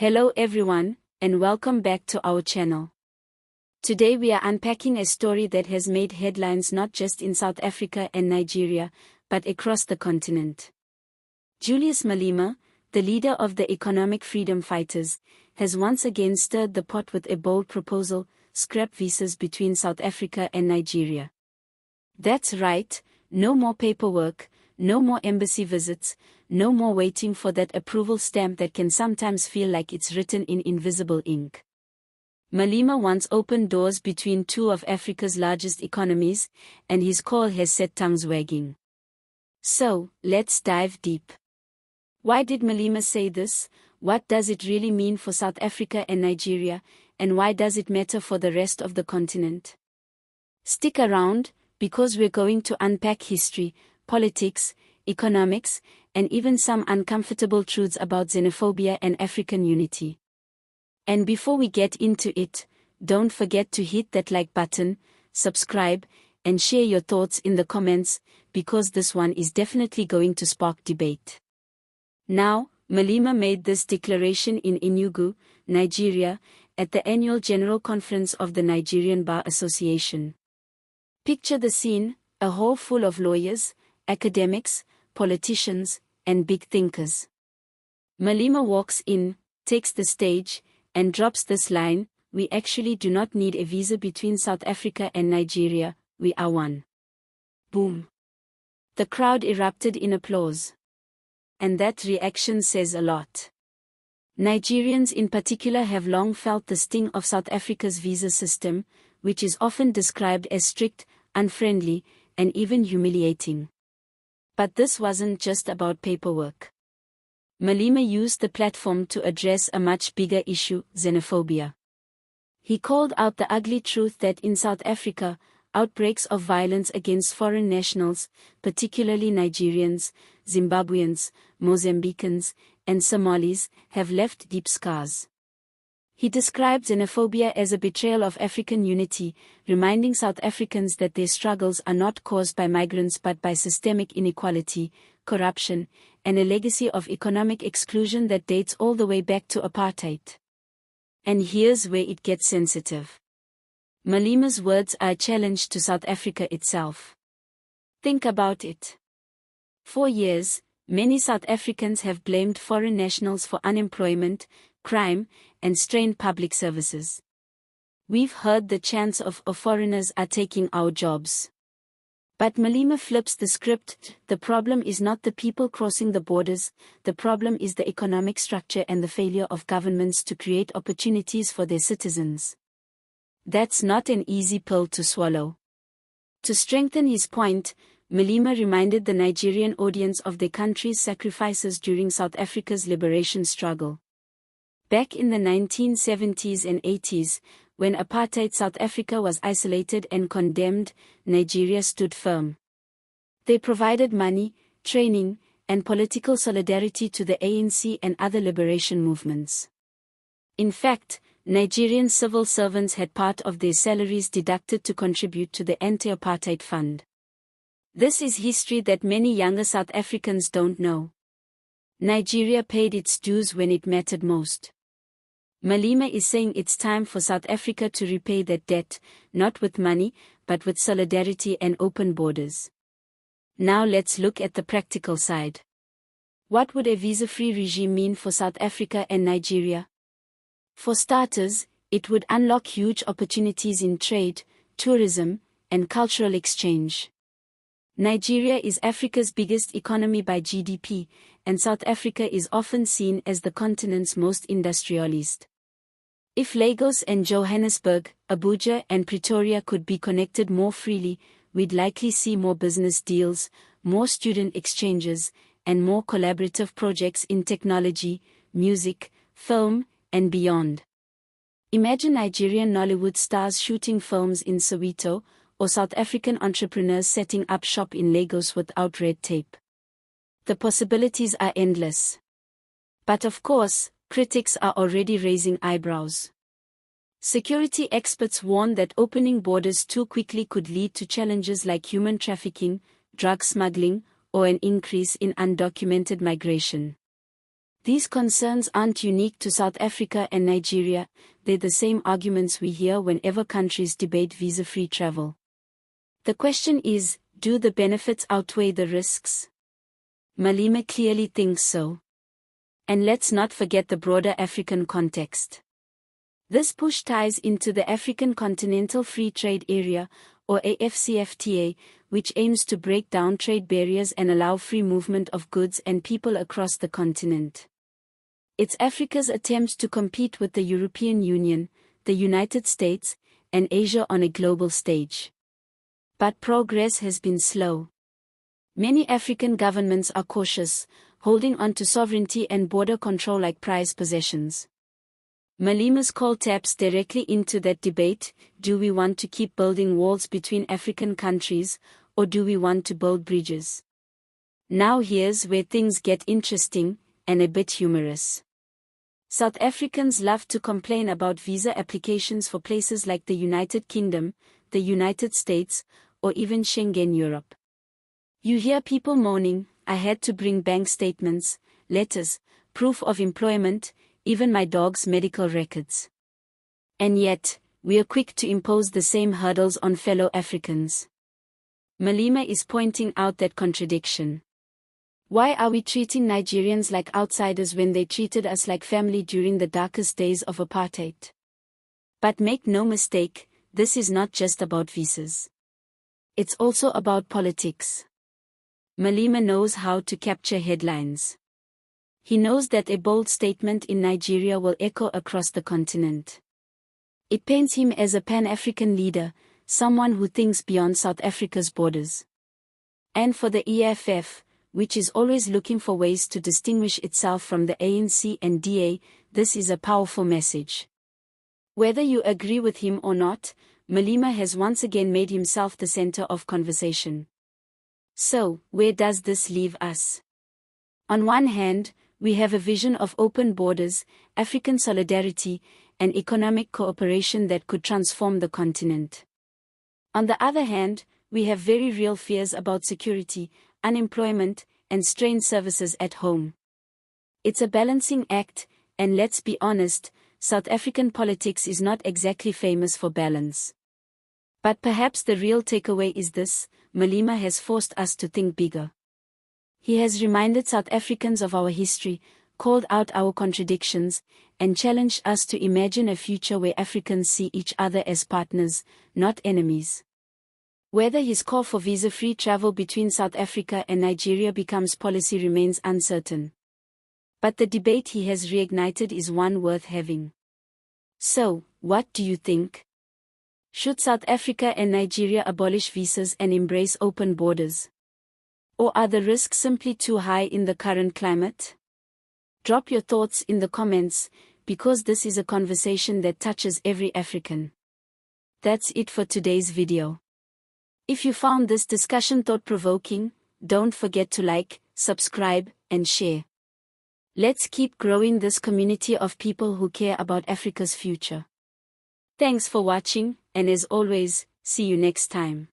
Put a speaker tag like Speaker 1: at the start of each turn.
Speaker 1: Hello everyone, and welcome back to our channel. Today we are unpacking a story that has made headlines not just in South Africa and Nigeria, but across the continent. Julius Malema, the leader of the economic freedom fighters, has once again stirred the pot with a bold proposal: scrap visas between South Africa and Nigeria. That's right, no more paperwork, no more embassy visits, no more waiting for that approval stamp that can sometimes feel like it's written in invisible ink. Malema once opened doors between two of Africa's largest economies, and his call has set tongues wagging. So, let's dive deep. Why did Malema say this? What does it really mean for South Africa and Nigeria, and why does it matter for the rest of the continent? Stick around, because we're going to unpack history, politics, economics, and even some uncomfortable truths about xenophobia and African unity. And before we get into it, don't forget to hit that like button, subscribe, and share your thoughts in the comments, because this one is definitely going to spark debate. Now, Malema made this declaration in Enugu, Nigeria, at the annual General Conference of the Nigerian Bar Association. Picture the scene: a hall full of lawyers, academics, politicians, and big thinkers. Malema walks in, takes the stage, and drops this line: "We actually do not need a visa between South Africa and Nigeria, we are one." Boom. The crowd erupted in applause. And that reaction says a lot. Nigerians in particular have long felt the sting of South Africa's visa system, which is often described as strict, unfriendly, and even humiliating. But this wasn't just about paperwork. Malema used the platform to address a much bigger issue: xenophobia. He called out the ugly truth that in South Africa, outbreaks of violence against foreign nationals, particularly Nigerians, Zimbabweans, Mozambicans, and Somalis, have left deep scars. He described xenophobia as a betrayal of African unity, reminding South Africans that their struggles are not caused by migrants but by systemic inequality, corruption, and a legacy of economic exclusion that dates all the way back to apartheid. And here's where it gets sensitive. Malema's words are a challenge to South Africa itself. Think about it. For years, many South Africans have blamed foreign nationals for unemployment, crime, and strained public services. We've heard the chants of foreigners are taking our jobs. But Malema flips the script: the problem is not the people crossing the borders, the problem is the economic structure and the failure of governments to create opportunities for their citizens. That's not an easy pill to swallow. To strengthen his point, Malema reminded the Nigerian audience of their country's sacrifices during South Africa's liberation struggle. Back in the 1970s and 80s, when apartheid South Africa was isolated and condemned, Nigeria stood firm. They provided money, training, and political solidarity to the ANC and other liberation movements. In fact, Nigerian civil servants had part of their salaries deducted to contribute to the anti-apartheid fund. This is history that many younger South Africans don't know. Nigeria paid its dues when it mattered most. Malema is saying it's time for South Africa to repay that debt, not with money, but with solidarity and open borders. Now let's look at the practical side. What would a visa-free regime mean for South Africa and Nigeria? For starters, it would unlock huge opportunities in trade, tourism, and cultural exchange. Nigeria is Africa's biggest economy by GDP, and South Africa is often seen as the continent's most industrialist. If Lagos and Johannesburg, Abuja and Pretoria could be connected more freely, we'd likely see more business deals, more student exchanges, and more collaborative projects in technology, music, film, and beyond. Imagine Nigerian Nollywood stars shooting films in Soweto, or South African entrepreneurs setting up shop in Lagos without red tape. The possibilities are endless. But of course, critics are already raising eyebrows. Security experts warn that opening borders too quickly could lead to challenges like human trafficking, drug smuggling, or an increase in undocumented migration. These concerns aren't unique to South Africa and Nigeria, they're the same arguments we hear whenever countries debate visa-free travel. The question is, do the benefits outweigh the risks? Malema clearly thinks so. And let's not forget the broader African context. This push ties into the African Continental Free Trade Area, or AfCFTA, which aims to break down trade barriers and allow free movement of goods and people across the continent. It's Africa's attempt to compete with the European Union, the United States, and Asia on a global stage. But progress has been slow. Many African governments are cautious, holding on to sovereignty and border control like prized possessions. Malema's call taps directly into that debate: do we want to keep building walls between African countries, or do we want to build bridges? Now here's where things get interesting, and a bit humorous. South Africans love to complain about visa applications for places like the United Kingdom, the United States, or even Schengen Europe. You hear people moaning, "I had to bring bank statements, letters, proof of employment, even my dog's medical records." And yet, we are quick to impose the same hurdles on fellow Africans. Malema is pointing out that contradiction. Why are we treating Nigerians like outsiders when they treated us like family during the darkest days of apartheid? But make no mistake, this is not just about visas. It's also about politics. Malema knows how to capture headlines. He knows that a bold statement in Nigeria will echo across the continent. It paints him as a Pan-African leader, someone who thinks beyond South Africa's borders. And for the EFF, which is always looking for ways to distinguish itself from the ANC and DA, this is a powerful message. Whether you agree with him or not, Malema has once again made himself the center of conversation. So, where does this leave us? On one hand, we have a vision of open borders, African solidarity, and economic cooperation that could transform the continent. On the other hand, we have very real fears about security, unemployment, and strained services at home. It's a balancing act, and let's be honest, South African politics is not exactly famous for balance. But perhaps the real takeaway is this: Malema has forced us to think bigger. He has reminded South Africans of our history, called out our contradictions, and challenged us to imagine a future where Africans see each other as partners, not enemies. Whether his call for visa-free travel between South Africa and Nigeria becomes policy remains uncertain. But the debate he has reignited is one worth having. So, what do you think? Should South Africa and Nigeria abolish visas and embrace open borders? Or are the risks simply too high in the current climate? Drop your thoughts in the comments, because this is a conversation that touches every African. That's it for today's video. If you found this discussion thought-provoking, don't forget to like, subscribe, and share. Let's keep growing this community of people who care about Africa's future. Thanks for watching, and as always, see you next time.